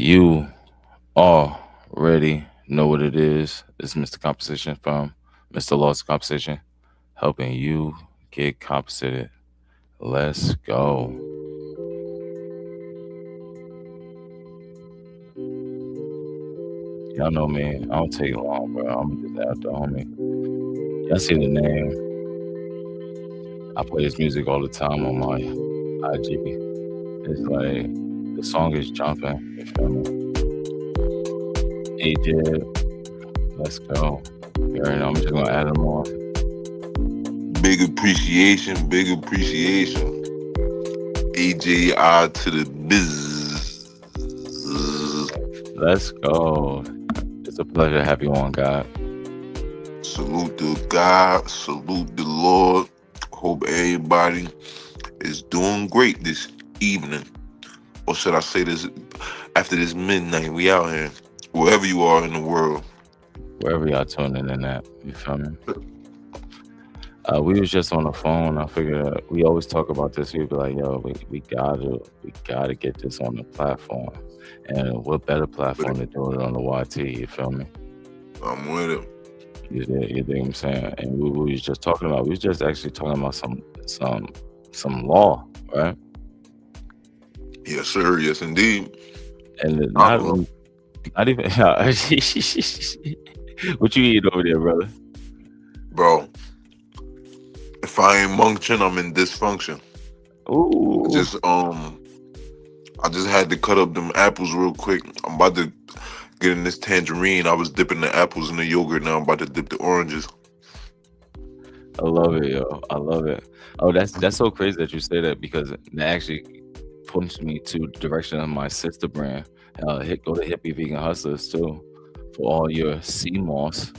You already know what it is. It's Mr. Compensation from Mr. Lost Compensation, helping you get compensated. Let's go. Y'all know me. I don't take long, bro. I'm just out there, homie. Y'all see the name. I play his music all the time on my IG. It's like the song is jumping. You feel me? AJ, let's go. You already know I'm just gonna add them on. Big appreciation, big appreciation. AJI to the biz. Let's go. It's a pleasure to have you on, God. Salute to God, salute the Lord. Hope everybody is doing great this evening. Or should I say this after this midnight? We out here. Wherever you are in the world. Wherever y'all tuning in at, you feel me? We was just on the phone. I figured we always talk about this. We'd be like, "Yo, we gotta get this on the platform." And what better platform to do it on the YT? You feel me? I'm with it. You dig what I'm saying? And we was just talking about. We was just actually talking about some law, right? Yes, sir. Yes, indeed. And I'm not even. What you eat over there, brother? bro. If I ain't munching, I'm in dysfunction. Ooh, I just had to cut up them apples real quick. I'm about to get in this tangerine. I was dipping the apples in the yogurt. Now I'm about to dip the oranges. I love it, yo. I love it. Oh, that's so crazy that you say that because that actually points me to the direction of my sister brand. Go to Hippie Vegan Hustlers too for all your sea moss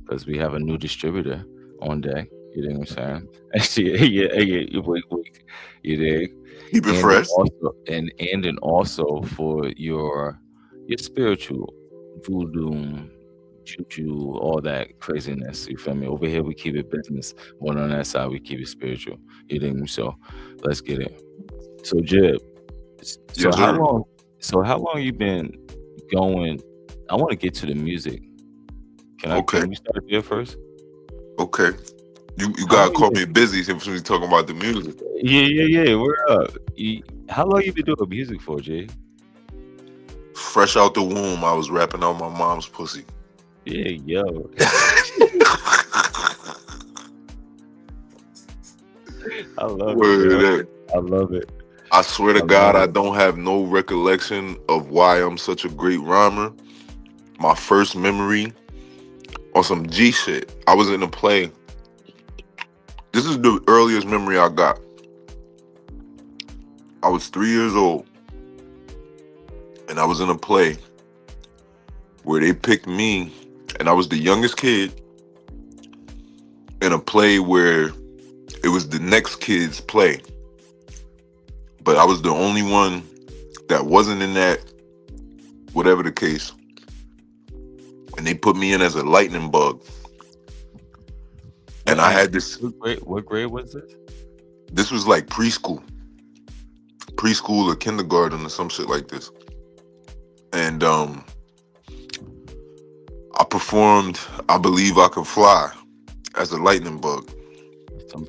because we have a new distributor on deck. You know what I'm saying? Actually, yeah, you wait, you dig? Keep it And then fresh. also, and then also for your spiritual voodoo, juju, all that craziness. You feel me? Over here we keep it business, but on that side we keep it spiritual. You dig me? So let's get it. So Jib, so Yes, how sir. long? So how long you been going? I want to get to the music. Can I? Okay. Can we start there first? Okay. You How gotta long you call been? me busy since we talking about the music. Yeah. We're up. How long you been doing music for, Jay? Fresh out the womb, I was rapping out my mom's pussy. Yeah, yo. I love it, Word yo. up. I love it. I swear to I love God, I it. don't have no recollection of why I'm such a great rhymer. My first memory on some G shit. I was in a play. This is the earliest memory I got. I was 3 years old, and I was in a play where they picked me, and I was the youngest kid in a play where it was the next kid's play, but I was the only one that wasn't in that, whatever the case, and they put me in as a lightning bug, and I had this. What grade was this? This was like preschool or kindergarten or some shit like this, and I performed "I Believe I Can Fly" as a lightning bug, Some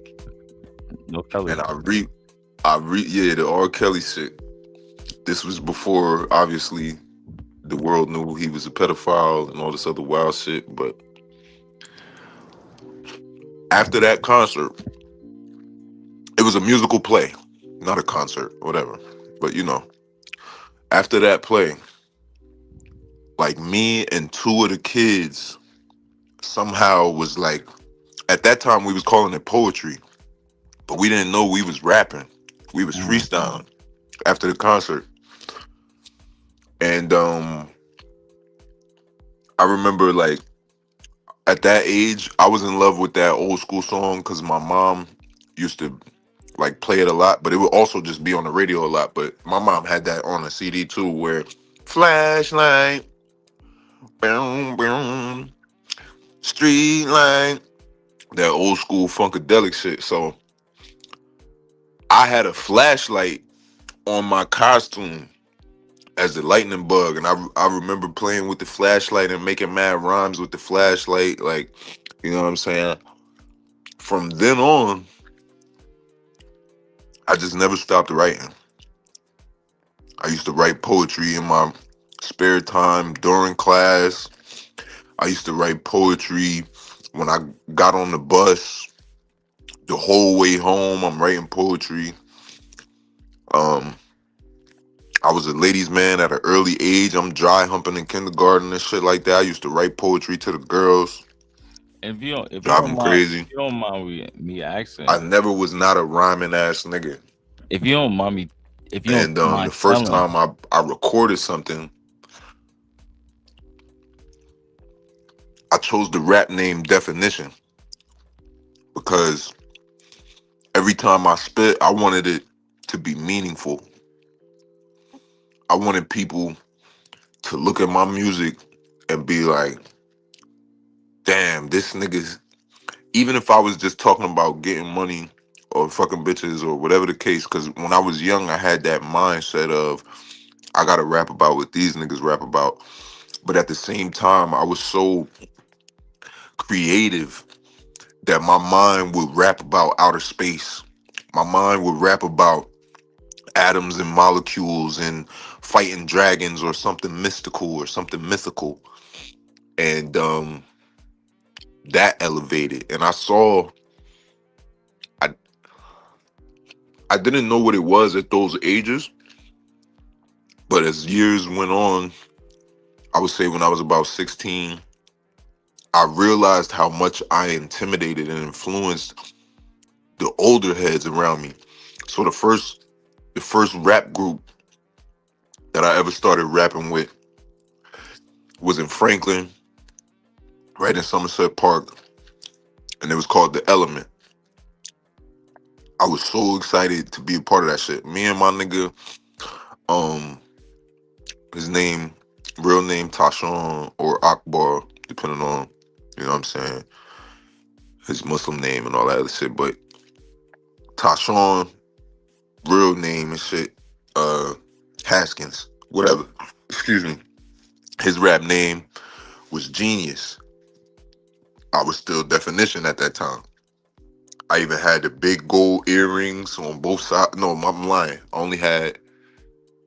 no Kelly. and yeah, the R. Kelly shit. This was before, obviously, the world knew he was a pedophile and all this other wild shit. But after that concert, it was a musical play, not a concert, whatever. But after that play, like me and two of the kids somehow was like, at that time we was calling it poetry, but we didn't know we was rapping. We was Mm. freestyling after the concert. And I remember, like, at that age, I was in love with that old school song because my mom used to like play it a lot, but it would also just be on the radio a lot. But my mom had that on a CD too, where flashlight, boom, boom, street light, that old school funkadelic shit. So I had a flashlight on my costume as the lightning bug, and I remember playing with the flashlight and making mad rhymes with the flashlight, like, you know what I'm saying. From then on, I just never stopped writing. I used to write poetry in my spare time during class. I used to write poetry when I got on the bus. The whole way home, I'm writing poetry. Um, I was a ladies' man at an early age. I'm dry humping in kindergarten and shit like that. I used to write poetry to the girls, if you drive don't them mind, crazy. me I asking, never was not a rhyming ass nigga. if you don't mind me, if you don't And the mind first telling, time I recorded something, I chose the rap name Definition because every time I spit, I wanted it to be meaningful. I wanted people to look at my music and be like, damn, this nigga's, even if I was just talking about getting money or fucking bitches or whatever the case, because when I was young, I had that mindset of, I gotta rap about what these niggas rap about. But at the same time, I was so creative that my mind would rap about outer space. My mind would rap about atoms and molecules and fighting dragons or something mystical or something mythical. And that elevated. And I I didn't know what it was at those ages, but as years went on, I would say when I was about 16, I realized how much I intimidated and influenced the older heads around me. So the first rap group that I ever started rapping with was in Franklin, right in Somerset Park, and it was called The Element. I was so excited to be a part of that shit. Me and my nigga, um, his name, real name Tashon or Akbar, depending on, you know what I'm saying, his Muslim name and all that other shit. But Tashon, real name and shit, uh, Haskins, whatever. Excuse me. His rap name was Genius. I was still Definition at that time. I even had the big gold earrings on both sides. No, I'm lying. I only had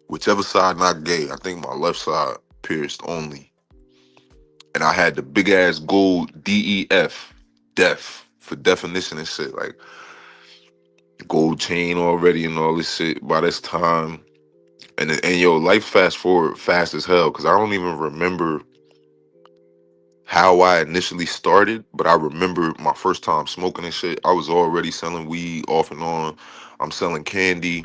whichever side not gay. I think my left side pierced only. And I had the big ass gold DEF, deaf, for definition and shit. Like gold chain already and all this shit by this time. And yo, life fast forward fast as hell because I don't even remember how I initially started, but I remember my first time smoking and shit. I was already selling weed off and on. I'm selling candy.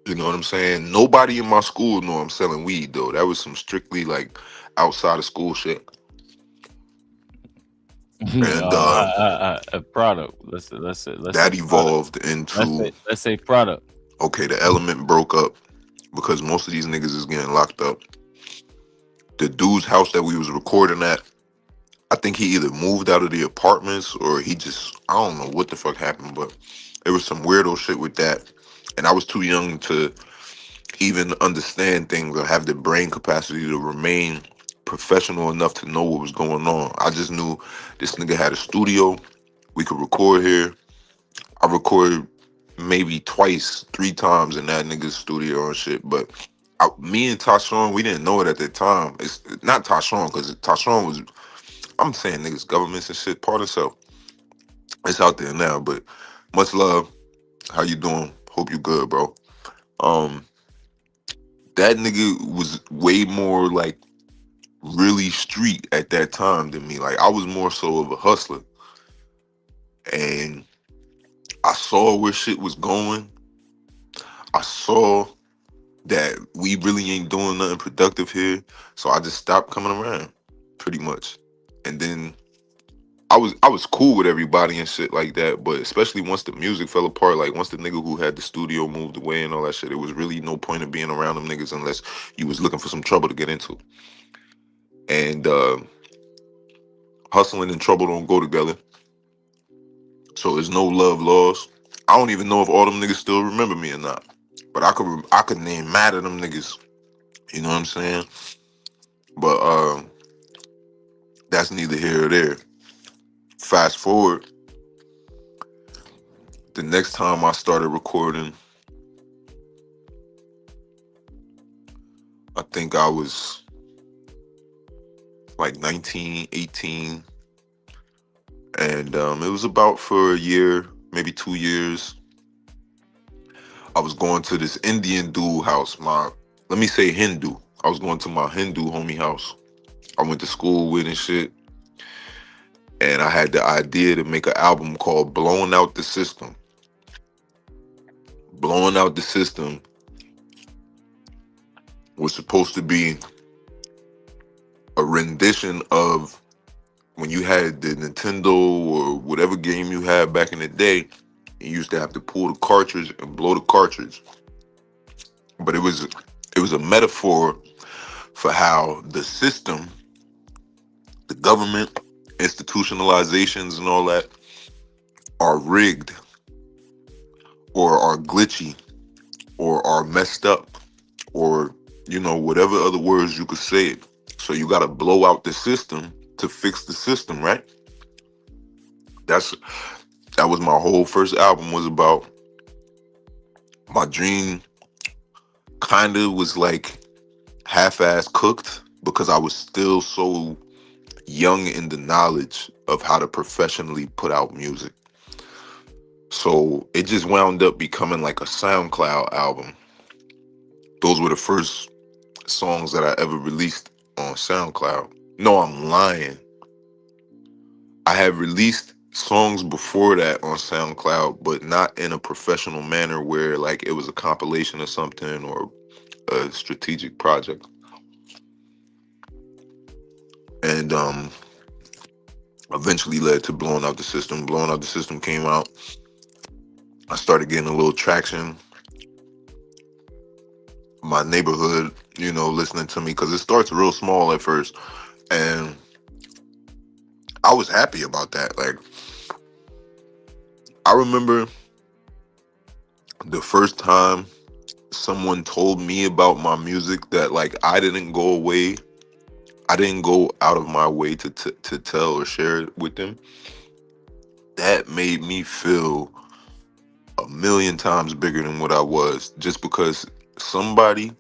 You know what I'm saying? Nobody in my school know I'm selling weed though. That was some strictly like outside of school shit. And a product. Let's say that product. evolved into, Let's say product. okay, the Element broke up because most of these niggas is getting locked up. The dude's house that we was recording at, I think he either moved out of the apartments or he just, I don't know what the fuck happened, but there was some weirdo shit with that. And I was too young to even understand things or have the brain capacity to remain professional enough to know what was going on. I just knew this nigga had a studio. We could record here. I recorded maybe twice, three times in that nigga's studio and shit. But me and Tashon, we didn't know it at the time. It's not Tashon because Tashon was, I'm saying niggas, governments and shit, part of self. It's out there now, but much love. How you doing? Hope you good, bro. Um, that nigga was way more like really street at that time than me. Like I was more so of a hustler, and I saw where shit was going. I saw that we really ain't doing nothing productive here, so I just stopped coming around, pretty much. And then I was cool with everybody and shit like that, but especially once the music fell apart, like once the nigga who had the studio moved away and all that shit, it was really no point of being around them niggas unless you was looking for some trouble to get into. And hustling and trouble don't go together. So there's no love lost. I don't even know if all them niggas still remember me or not. But I could name mad of them niggas You know what I'm saying? But that's neither here or there. Fast forward, the next time I started recording, I think I was like 19, 18, and it was about for a year, maybe 2 years. I was going to this Indian dude house. Let me say Hindu. I was going to my Hindu homie house. I went to school with and shit, and I had the idea to make an album called "Blowing Out the System." Blowing Out the System was supposed to be a rendition of when you had the Nintendo or whatever game you had back in the day. You used to have to pull the cartridge and blow the cartridge, but it was a metaphor for how the system, the government, institutionalizations, and all that are rigged or are glitchy or are messed up or whatever other words you could say it. So you got to blow out the system to fix the system, right? That's that was my whole first album was about. My dream kind of was like half-ass cooked because I was still so young in the knowledge of how to professionally put out music. So it just wound up becoming like a SoundCloud album. Those were the first songs that I ever released on SoundCloud. No, I'm lying. I have released songs before that on SoundCloud, but not in a professional manner where like it was a compilation or something or a strategic project. And eventually led to Blowing Out the System. Blowing Out the System came out. I started getting a little traction. My neighborhood, listening to me because it starts real small at first. And I was happy about that. Like, I remember the first time someone told me about my music that like I didn't go away. I didn't go out of my way to tell or share it with them. That made me feel a million times bigger than what I was just because somebody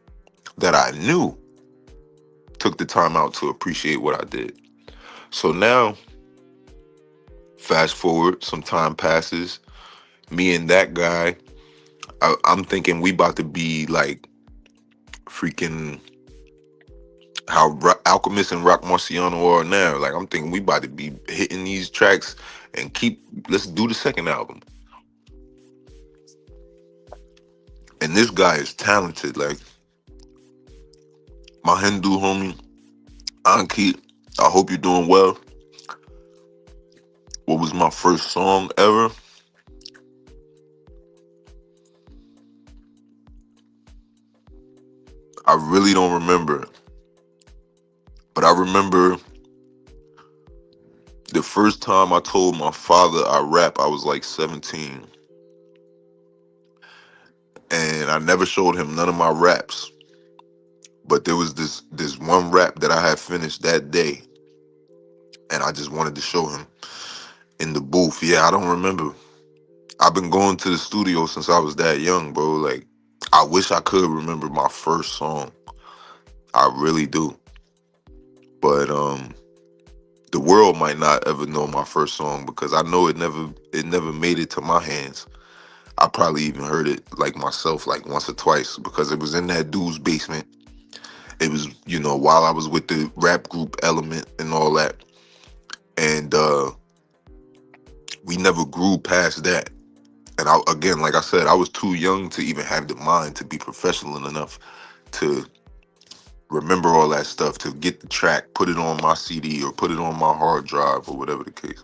that I knew took the time out to appreciate what I did. So now, fast forward, some time passes. Me and that guy, I'm thinking we about to be like freaking how Alchemist and Rock Marciano are now. Like I'm thinking we about to be hitting these tracks and let's do the second album. And this guy is talented. Like my Hindu homie, Ankit, I hope you're doing well. What was my first song ever? I really don't remember. But I remember the first time I told my father I rap, I was like 17. And I never showed him none of my raps. But there was this one rap that I had finished that day. And I just wanted to show him in the booth. Yeah, I don't remember. I've been going to the studio since I was that young, bro. Like, I wish I could remember my first song. I really do. But the world might not ever know my first song because I know it never made it to my hands. I probably even heard it like myself like once or twice because it was in that dude's basement. It was, while I was with the rap group Element and all that. And we never grew past that. And again, like I said, I was too young to even have the mind to be professional enough to remember all that stuff, to get the track, put it on my CD or put it on my hard drive or whatever the case.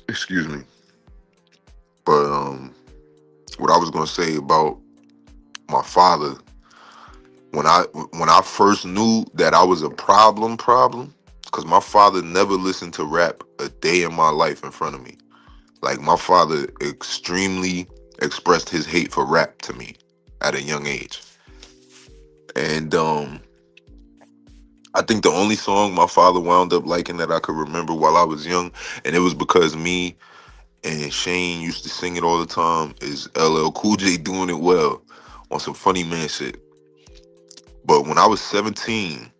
Excuse me. But what I was gonna say about my father, when I first knew that I was a problem, because my father never listened to rap a day in my life in front of me. Like my father extremely expressed his hate for rap to me at a young age. And I think the only song my father wound up liking that I could remember while I was young, and it was because me and Shane used to sing it all the time, is LL Cool J Doing It Well on some funny man shit. But when I was 17,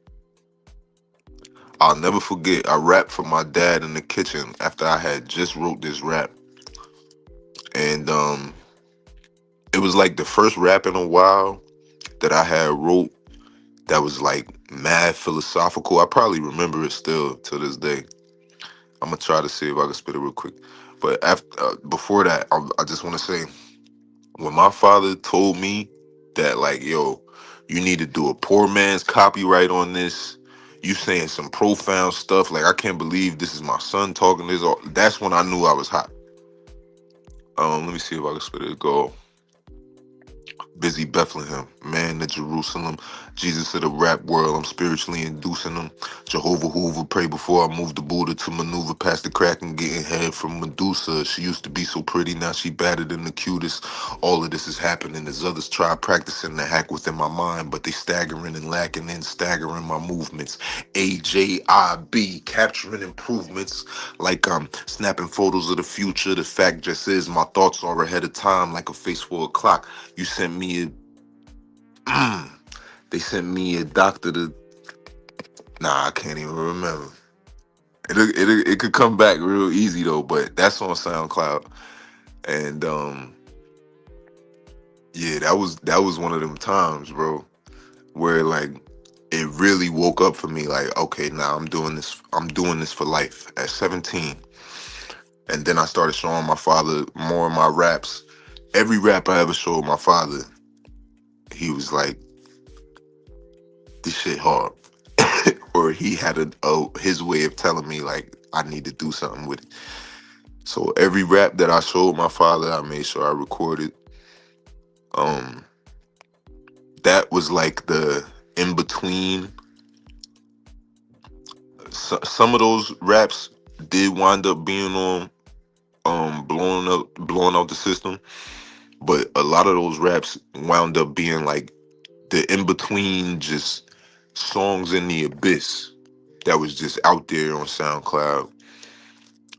I'll never forget, I rapped for my dad in the kitchen after I had just wrote this rap. And it was like the first rap in a while that I had wrote that was like mad philosophical. I probably remember it still to this day. I'm gonna try to see if I can spit it real quick. But after, before that, I just want to say, when my father told me that, like, yo, you need to do a poor man's copyright on this, you saying some profound stuff. Like, I can't believe this is my son talking this. That's when I knew I was hot. Let me see if I can spit it. Go. Busy Bethlehem, man to Jerusalem, Jesus of the rap world, I'm spiritually inducing them. Jehovah Hoover, pray before I move the Buddha to maneuver past the crack and getting head from Medusa. She used to be so pretty, now she battered in the cutest. All of this is happening as others try practicing the hack within my mind, but they staggering and lacking in staggering my movements. AJIB, capturing improvements like I'm snapping photos of the future. The fact just is my thoughts are ahead of time like a face for a clock. You sent me a they sent me a doctor to I can't even remember. It could come back real easy though, but that's on SoundCloud. And yeah, that was one of them times, bro, where like it really woke up for me like, okay, now I'm doing this for life at 17. And then I started showing my father more of my raps. Every rap I ever showed my father, he was like, this shit hard. Or he had his way of telling me like I need to do something with it. So every rap that I showed my father, I made sure I recorded. Um, that was like the in between. Some of those raps did wind up being on blowing out the system, but a lot of those raps wound up being like the in between, just songs in the abyss that was just out there on SoundCloud.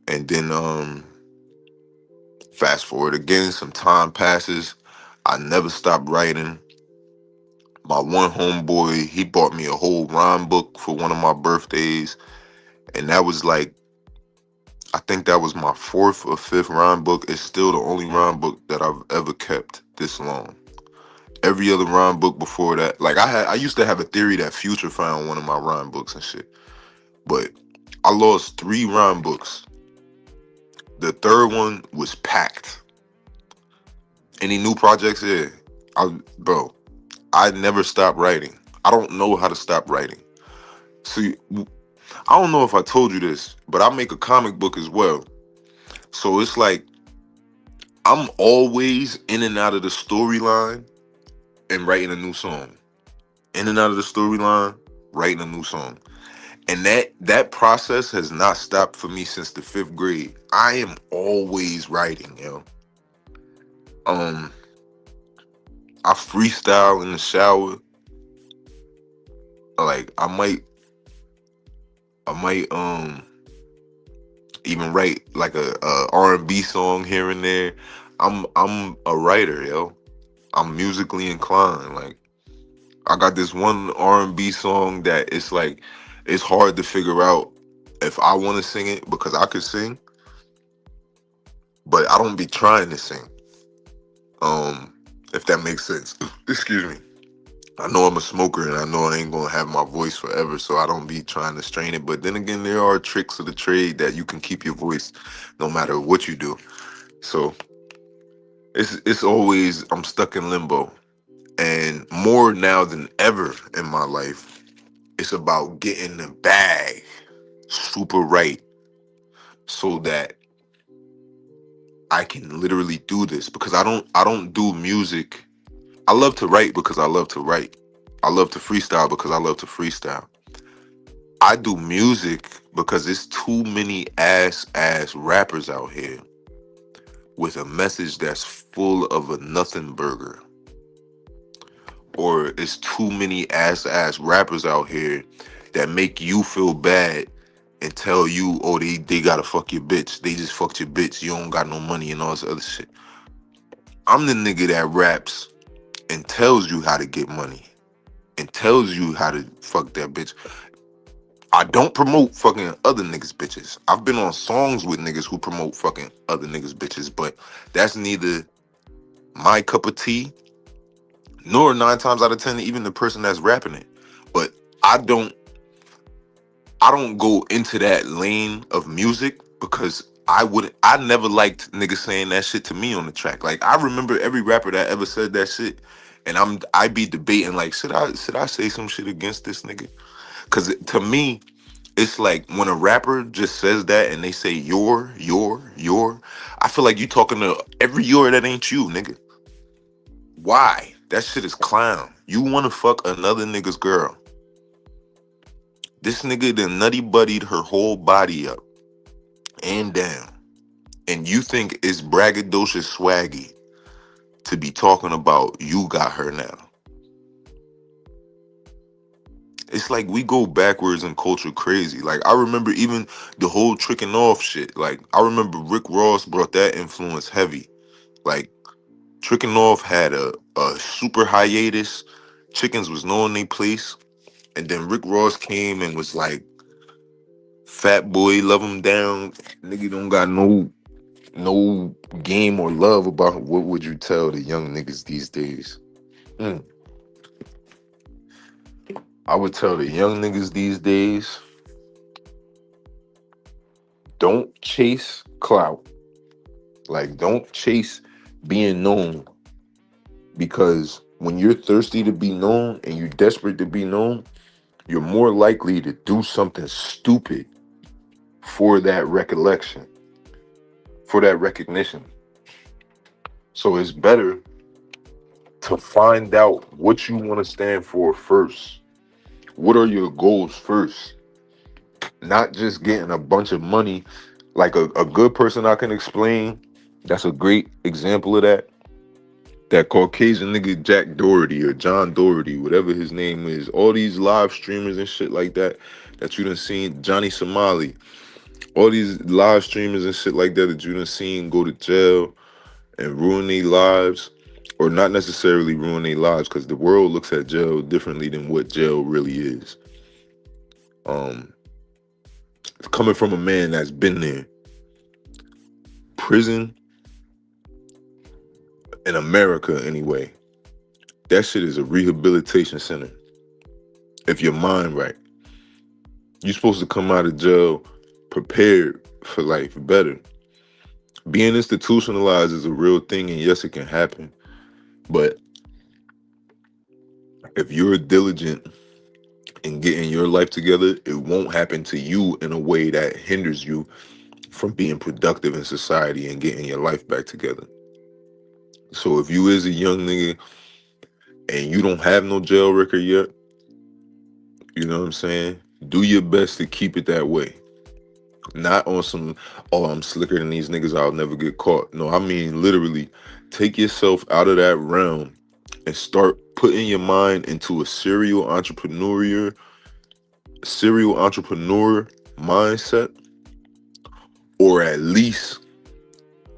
And then fast forward again, some time passes. I never stopped writing. My one homeboy, he bought me a whole rhyme book for one of my birthdays. And that was like, I think that was my fourth or fifth rhyme book. It's still the only rhyme book that I've ever kept this long. Every other rhyme book before that, like I used to have a theory that Future found one of my rhyme books and shit. But I lost three rhyme books. The third one was packed. Any new projects? Yeah. Bro, I never stopped writing. I don't know how to stop writing. See, I don't know if I told you this, but I make a comic book as well. So it's like I'm always in and out of the storyline and writing a new song. In and out of the storyline, writing a new song. And that process has not stopped for me since the 5th grade. I am always writing, yo. I freestyle in the shower. Like I might even write like a R&B song here and there. I'm a writer, yo. I'm musically inclined. Like I got this one R&B song that it's like it's hard to figure out if I want to sing it because I could sing, but I don't be trying to sing. If that makes sense. Excuse me. I know I'm a smoker and I know I ain't gonna have my voice forever, so I don't be trying to strain it. But then again, there are tricks of the trade that you can keep your voice no matter what you do. So it's always I'm stuck in limbo. And more now than ever in my life, it's about getting the bag super right so that I can literally do this. Because I don't do music. I love to write because I love to write. I love to freestyle because I love to freestyle. I do music because there's too many ass rappers out here with a message that's full of a nothing burger. or it's too many ass rappers out here that make you feel bad and tell you, oh, they gotta fuck your bitch. They just fucked your bitch. You don't got no money and all this other shit. I'm the nigga that raps and tells you how to get money and tells you how to fuck that bitch. I don't promote fucking other niggas' bitches. I've been on songs with niggas who promote fucking other niggas' bitches, but that's neither my cup of tea, nor 9 times out of 10 even the person that's rapping it. But I don't go into that lane of music because I never liked niggas saying that shit to me on the track. Like I remember every rapper that ever said that shit, and I be debating like should I say some shit against this nigga? Cause to me, it's like when a rapper just says that and they say your, I feel like you talking to every your that ain't you, nigga. Why? That shit is clown. You wanna fuck another nigga's girl. This nigga done nutty buddied her whole body up and down. And you think it's braggadocious swaggy to be talking about you got her now. It's like we go backwards in culture crazy. Like I remember even the whole tricking off shit. Like I remember Rick Ross brought that influence heavy. Like tricking off had a super hiatus. Chickens was knowing they place. And then Rick Ross came and was like, fat boy, love him down. Nigga don't got no game or love about what would you tell the young niggas these days? Mm. I would tell the young niggas these days, don't chase clout. Like, don't chase being known. Because when you're thirsty to be known and you're desperate to be known, you're more likely to do something stupid for that recollection, for that recognition. So it's better to find out what you want to stand for first. What are your goals first? Not just getting a bunch of money. Like a good person I can explain, that's a great example of that. That Caucasian nigga Jack Doherty or John Doherty, whatever his name is. All these live streamers and shit like that you done seen. Johnny Somali. All these live streamers and shit like that you done seen go to jail and ruin their lives. Or not necessarily ruin their lives, because the world looks at jail differently than what jail really is. Coming from a man that's been there. Prison, in America anyway, that shit is a rehabilitation center. If your mind right. You're supposed to come out of jail prepared for life better. Being institutionalized is a real thing, and yes, it can happen. But if you're diligent in getting your life together, it won't happen to you in a way that hinders you from being productive in society and getting your life back together. So if you is a young nigga and you don't have no jail record yet, you know what I'm saying? Do your best to keep it that way. Not on some, oh, I'm slicker than these niggas, I'll never get caught. No, I mean literally take yourself out of that realm and start putting your mind into a serial entrepreneur mindset, or at least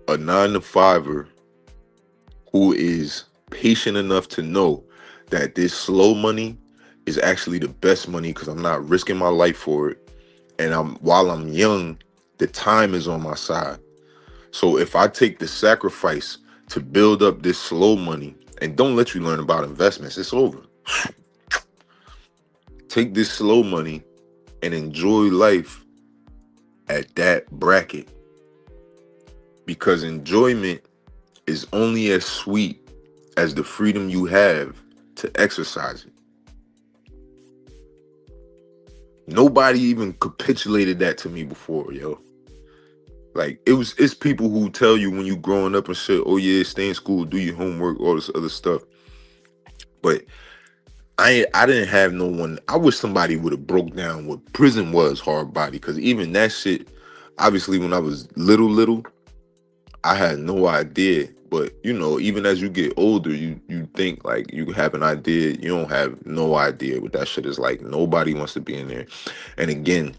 a 9-to-5er who is patient enough to know that this slow money is actually the best money because I'm not risking my life for it. And while I'm young, the time is on my side. So if I take the sacrifice to build up this slow money, and don't let you learn about investments, it's over. Take this slow money and enjoy life at that bracket. Because enjoyment is only as sweet as the freedom you have to exercise it. Nobody even capitulated that to me before, yo. Like, it's people who tell you when you growing up and shit, oh yeah, stay in school, do your homework, all this other stuff. But I didn't have no one. I wish somebody would have broke down what prison was hard body, because even that shit, obviously when I was little, I had no idea But you know, even as you get older, you think like you have an idea. You don't have no idea what that shit is like. Nobody wants to be in there. And again,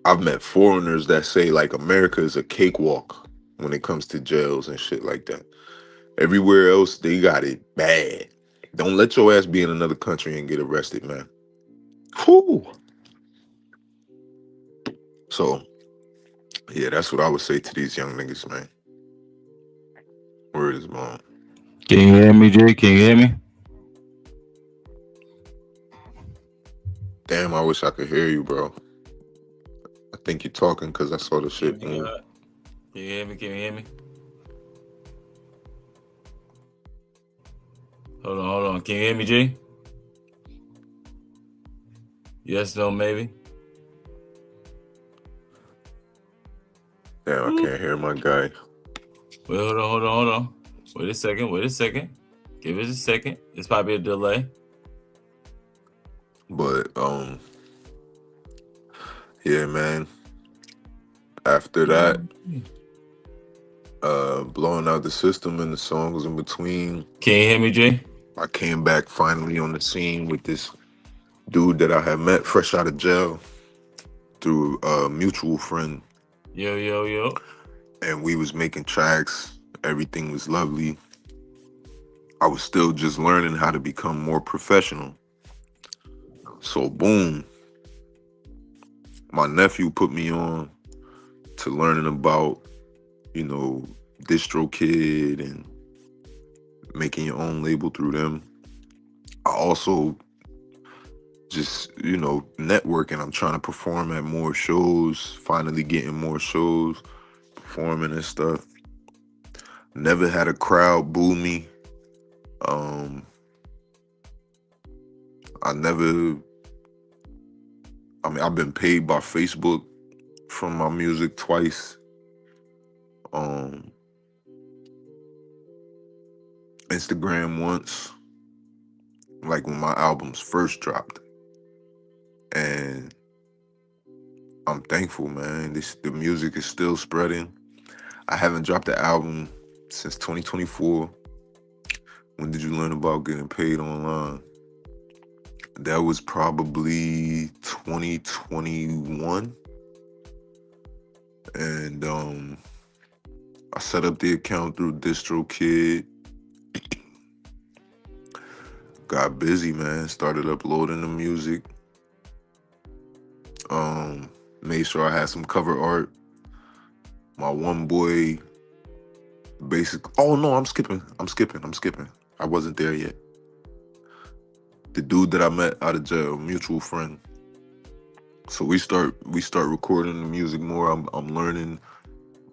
I've met foreigners that say like America is a cakewalk when it comes to jails and shit like that. Everywhere else, they got it bad. Don't let your ass be in another country and get arrested, man. Whew. So, yeah, that's what I would say to these young niggas, man. Word is bond. Can you hear me, Jay? Can you hear me? Damn, I wish I could hear you, bro. I think you're talking because I saw the Oh shit my move. God. Can you hear me? Can you hear me? Hold on. Can you hear me, Jay? Yes, no, maybe. Damn, I can't hear my guy. Wait, hold on. Wait a second. Give it a second. It's probably a delay. But yeah, man. After that, blowing out the system and the songs in between, Can you hear me, Jay? I came back finally on the scene with this dude that I had met fresh out of jail through a mutual friend, Yo. and we was making tracks. Everything was lovely. I was still just learning how to become more professional. So boom, my nephew put me on to learning about, you know, DistroKid and making your own label through them. I also just, you know, networking. I'm trying to perform at more shows, finally getting more shows, performing and stuff. Never had a crowd boo me. I've been paid by Facebook from my music twice. Instagram once, like when my albums first dropped. And I'm thankful, man. The music is still spreading. I haven't dropped the album since 2024. When did you learn about getting paid online? That was probably 2021. And I set up the account through DistroKid. Got busy, man. Started uploading the music. Made sure I had some cover art. My one boy oh no, I'm skipping. I wasn't there yet. The dude that I met out of jail, mutual friend. So we start recording the music more. I'm learning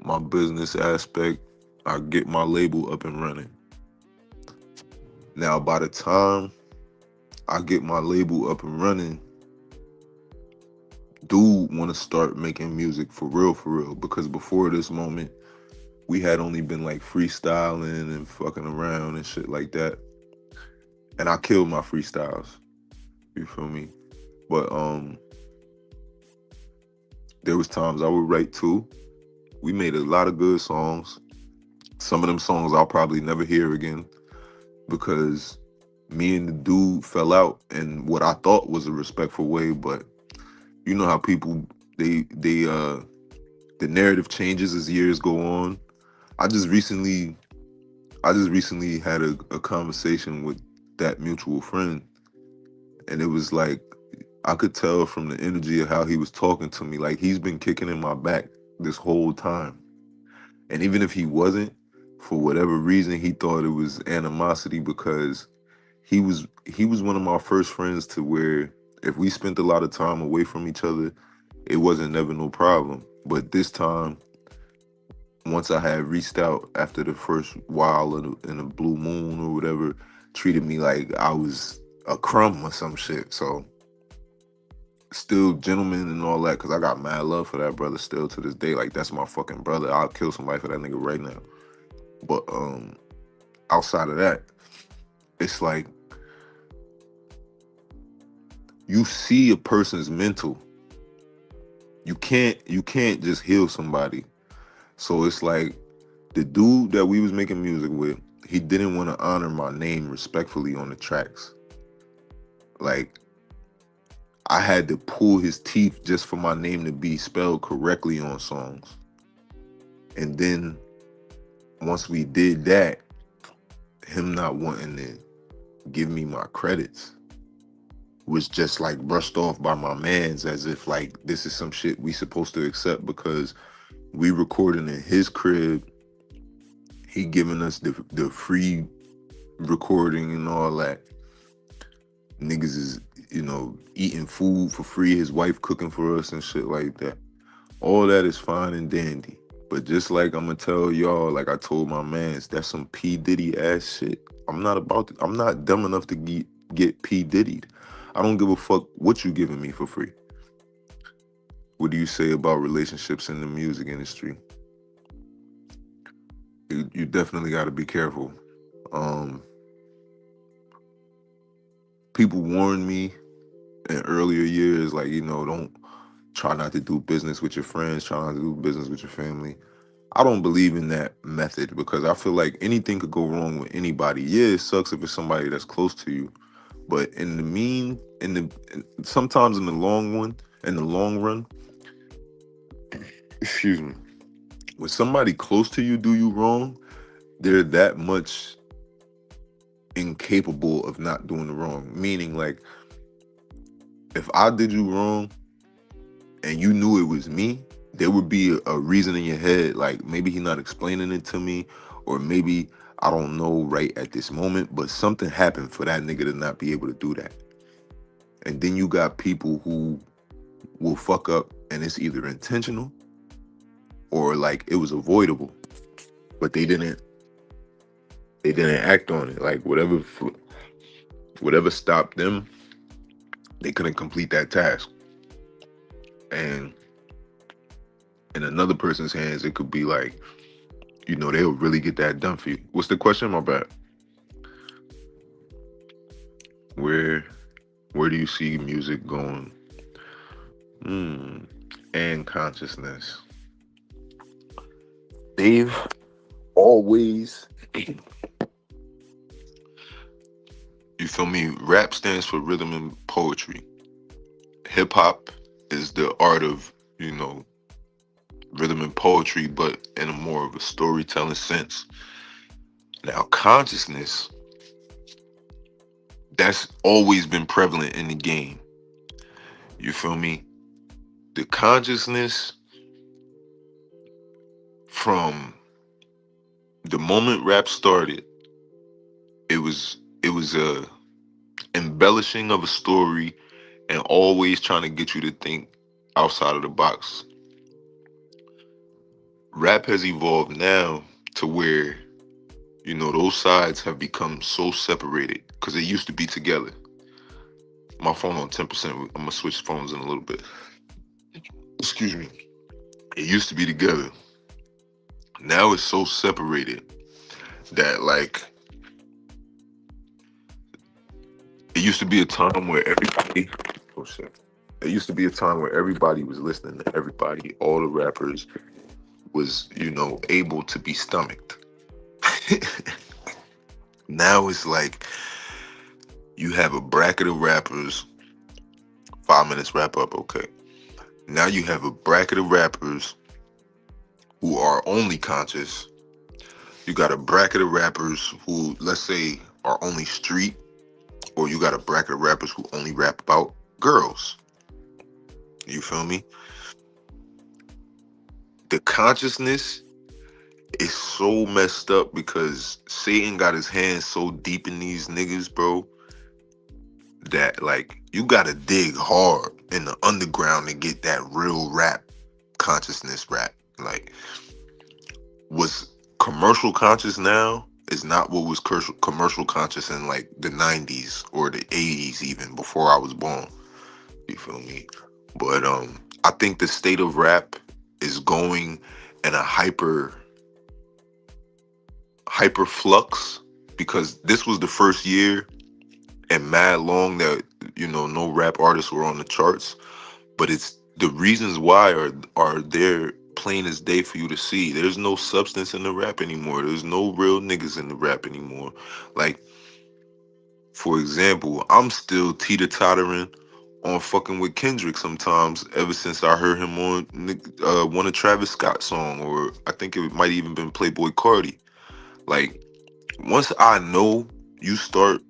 my business aspect. I get my label up and running. Now by the time I get my label up and running, dude want to start making music for real, because before this moment we had only been like freestyling and fucking around and shit like that. And I killed my freestyles. You feel me? But there was times I would write too. We made a lot of good songs. Some of them songs I'll probably never hear again because me and the dude fell out in what I thought was a respectful way, but you know how people the narrative changes as years go on. I just recently had a conversation with that mutual friend, and it was like I could tell from the energy of how he was talking to me, like he's been kicking in my back this whole time. And even if he wasn't, for whatever reason, he thought it was animosity because he was one of my first friends to where if we spent a lot of time away from each other, it wasn't never no problem. But this time, once I had reached out after the first while in a blue moon or whatever, treated me like I was a crumb or some shit. So still gentleman and all that, because I got mad love for that brother still to this day. Like that's my fucking brother. I'll kill somebody for that nigga right now. But outside of that, it's like you see a person's mental. You can't just heal somebody. So it's like The dude that we was making music with, he didn't want to honor my name respectfully on the tracks. Like, I had to pull his teeth just for my name to be spelled correctly on songs. And then once we did that, him not wanting to give me my credits was just like brushed off by my mans as if like this is some shit we supposed to accept because we recording in his crib. He giving us the free recording and all that. Niggas is, eating food for free. His wife cooking for us and shit like that. All that is fine and dandy. But just like I'm gonna tell y'all, like I told my mans, that's some P. Diddy ass shit. I'm not dumb enough to get P. Diddy'd. I don't give a fuck what you giving me for free. What do you say about relationships in the music industry? You definitely got to be careful. Um, People warned me in earlier years, like, don't try not to do business with your friends, try not to do business with your family. I don't believe in that method because I feel like anything could go wrong with anybody. Yeah, it sucks if it's somebody that's close to you, but sometimes in the long run, excuse me, when somebody close to you do you wrong, they're that much incapable of not doing the wrong. Meaning, like, if I did you wrong and you knew it was me, there would be a reason in your head, like maybe he's not explaining it to me, or maybe I don't know right at this moment, but something happened for that nigga to not be able to do that. And then you got people who will fuck up and it's either intentional or like it was avoidable, but they didn't act on it. Like whatever stopped them, they couldn't complete that task. And in another person's hands, it could be like, they'll really get that done for you. What's the question? My bad. Where do you see music going? And consciousness. They've always, you feel me? Rap stands for rhythm and poetry. Hip hop is the art of, rhythm and poetry, but in a more of a storytelling sense. Now, consciousness, that's always been prevalent in the game. You feel me? The consciousness from the moment rap started, it was a embellishing of a story and always trying to get you to think outside of the box. Rap has evolved now to where, those sides have become so separated because they used to be together. My phone on 10%. I'm gonna switch phones in a little bit. Excuse me. It used to be together. Now it's so separated that, like, it used to be a time where everybody, oh shit. It used to be a time where everybody was listening to everybody. All the rappers was, able to be stomached. Now it's like you have a bracket of rappers. 5 minutes wrap up, okay. Now you have a bracket of rappers who are only conscious. You got a bracket of rappers who, let's say, are only street, or you got a bracket of rappers who only rap about girls. You feel me? The consciousness is so messed up because Satan got his hands so deep in these niggas, bro, that like you gotta dig hard in the underground to get that real rap consciousness rap. Like, what's commercial conscious now is not what was commercial conscious in like the 90s or the 80s, even before I was born. You feel me? But I think the state of rap is going in a hyper flux because this was the first year and mad long that no rap artists were on the charts. But it's the reasons why are there plain as day for you to see. There's no substance in the rap anymore. There's no real niggas in the rap anymore. Like, for example, I'm still teeter-tottering on fucking with Kendrick sometimes ever since I heard him on one of Travis Scott's song, or I think it might even been Playboy Cardi. Like, once I know you start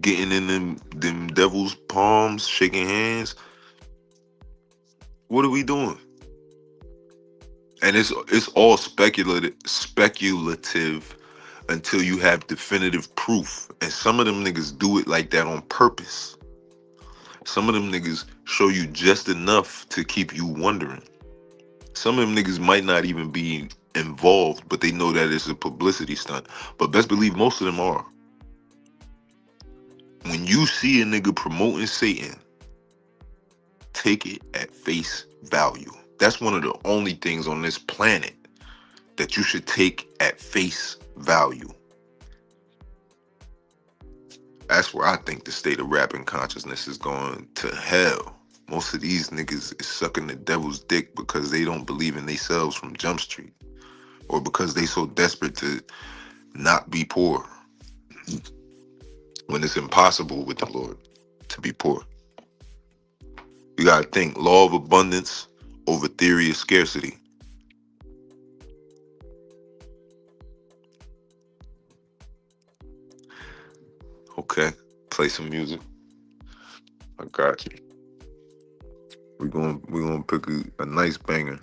getting in them devil's palms, shaking hands, what are we doing? And it's all speculative until you have definitive proof. And some of them niggas do it like that on purpose. Some of them niggas show you just enough to keep you wondering. Some of them niggas might not even be involved, but they know that it's a publicity stunt. But best believe most of them are. When you see a nigga promoting Satan, take it at face value. That's one of the only things on this planet that you should take at face value. That's where I think the state of rapping consciousness is going to hell. Most of these niggas is sucking the devil's dick because they don't believe in themselves from Jump Street, or because they so desperate to not be poor, when it's impossible with the Lord to be poor. You gotta think law of abundance over theory of scarcity. Okay, play some music. I got you. We're gonna pick a nice banger.